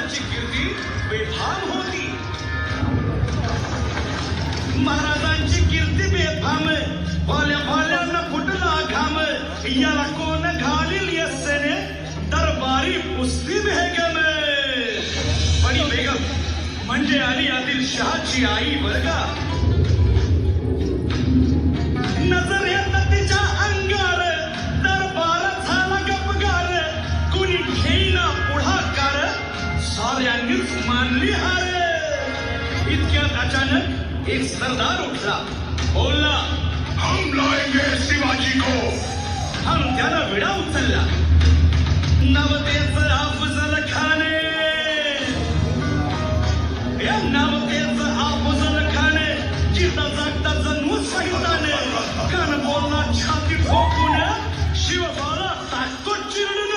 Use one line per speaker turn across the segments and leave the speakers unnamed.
महाराजांची कीर्ती बेफाम होती. महाराजांची कीर्ती बेफाम, भोल्या भोल्यानं फुटला घाम. याला कोण घालील यस्सेने, दरबारी पुसली बेगम. बडी बेगम म्हणजे अली आदिलशहाची आई बरगा. नजर येत तिच्या अंगार, दरबार झाला गपगार. कुणी घेईना पुढाकार, साऱ्यांनीच मानली हार. इतक्यात अचानक एक सरदार उठला, बोलला,
हम लाएंगे शिवाजी को.
हम त्यानं विडा उचलला. नवतेच अफजल खाने, या नवतेच अफजल खाने, जिता जागता जणू सैताने. कान बोलला छाती ठोकून, शिवबाला टाकतो चिरडून.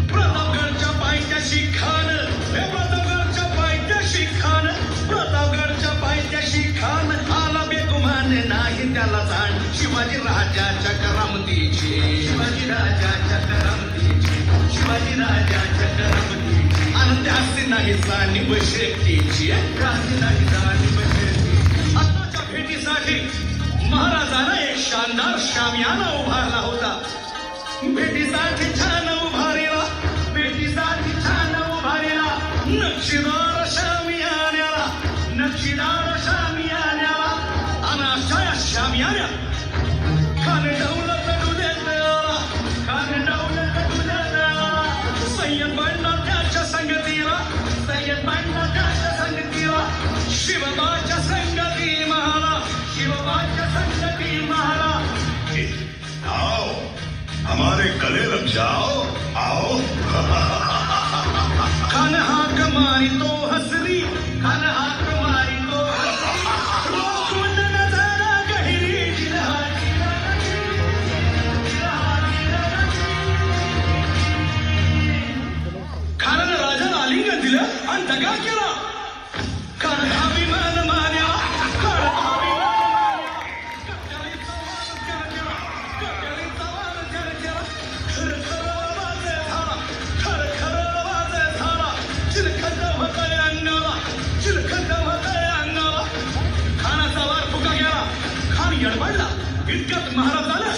प्रतापगडच्या पायथ्याशी खान, प्रतापगडच्या पायथ्याशी खान, प्रतापगडच्या पायथ्याशी खान. आला बेगुमान नाही त्याला जाण, शिवाजी राजाच्या करामतीची, शिवाजी राजाच्या करामतीची, शिवाजी राजाच्या करामतीची. आणि त्यासी नाही जाणीव शेतीची, त्यासी नाही जाणीव शेतीची. आताच्या भेटीसाठी महाराजांना एक शानदार शामियाना उभारला होता. भेटीसाठी छान उभारीला, भेटीसाठी छान उभारीला. नक्षीदार शामियान्याला, नक्षीदार शामियान्याला. आणि अशा या शामियान्या खान डौलत दुधेला, खान डौलत दुधेला. सय्यद बंडा त्याच्या संगतीला, सय्यद बंडा त्याच्या संगतीला. शिवबाच्या संगती महाला, शिवबाच्या संगती महाला.
आओ हमारे गले लग जाओ, आओ.
खान हाक मारी तो हसरी, खान हाक मारी तो हसरी. रोखून नजरा गहिरी, जिल्हाची रणजी, जिल्हाची रणजी. खानानं राजाला आलिंगन दिलं आणि दगा केला. खान अभिमान मान्या, खान अभिमान मान्या. कट्याळीचा वार त्यानं केला, कट्याळीचा वार त्यानं केला. खरखर आवाज झाला, खरखर आवाज झाला. चिलखत होतंय अंगाला, चिलखत होतंय अंगाला. खानाचा वार फुका गेला. खान यडबडला. इतक्यात महाराजानं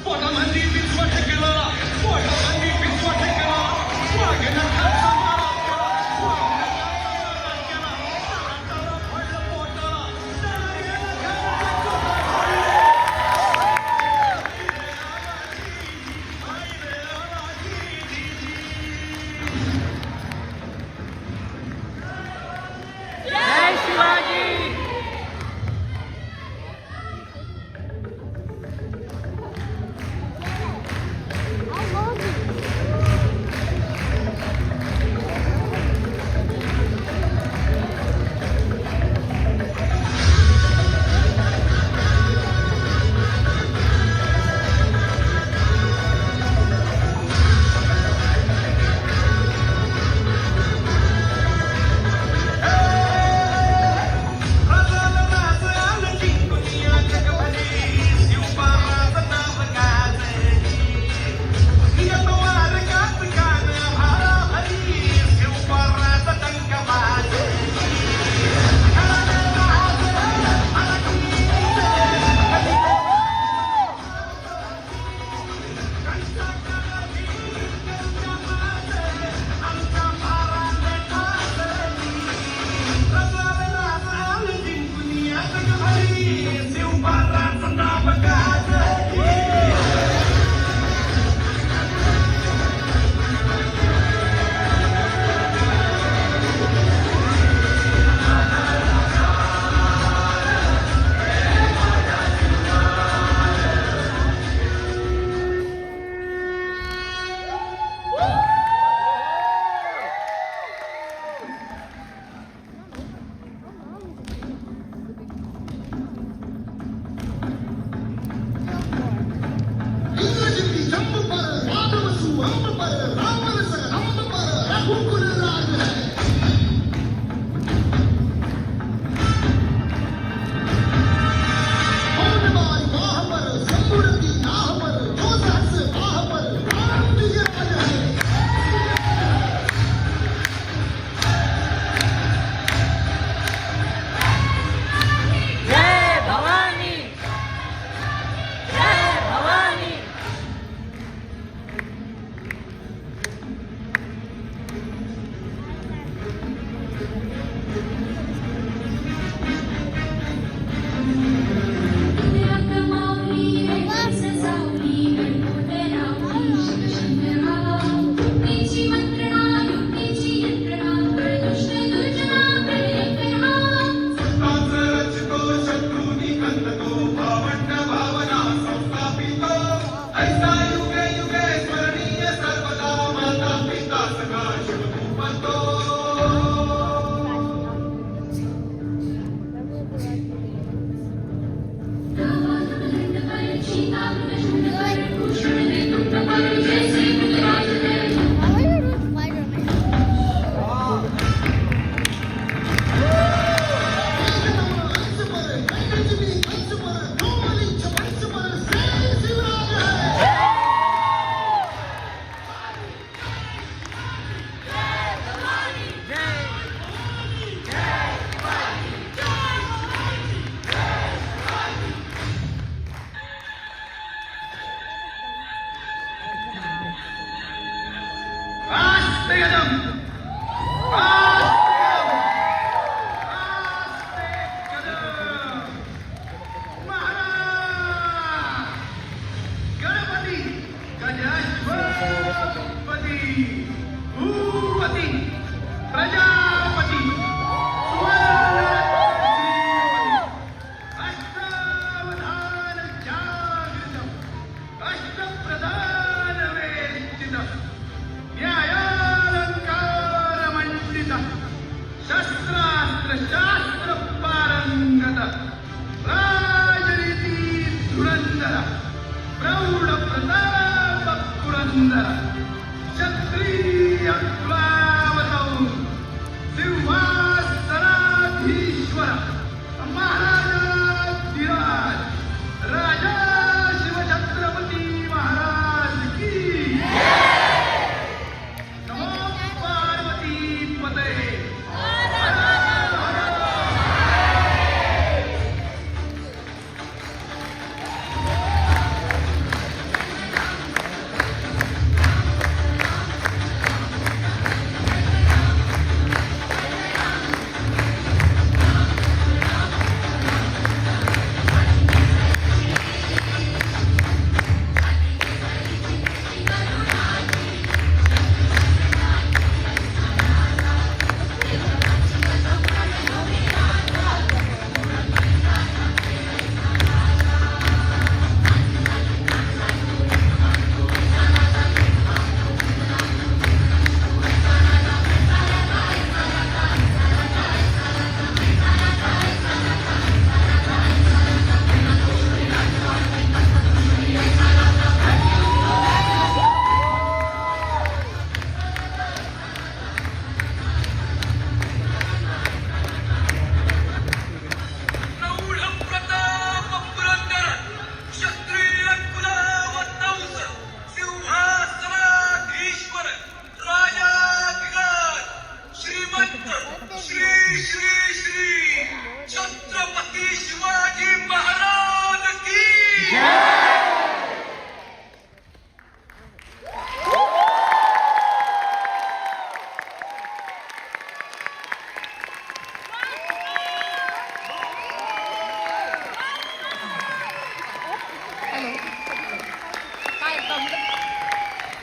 पोटामध्ये पिचवा ठेकेला, पोटामध्ये पिचवा ठेकेला. वाघेनं खालचा मारा केला, वाघेनं मारा केला. त्याला पडलं पोटाला, त्याला गेलं खानाचं पोट.
जय शिवाजी.
श्री श्री श्री छत्रपती शिवाजी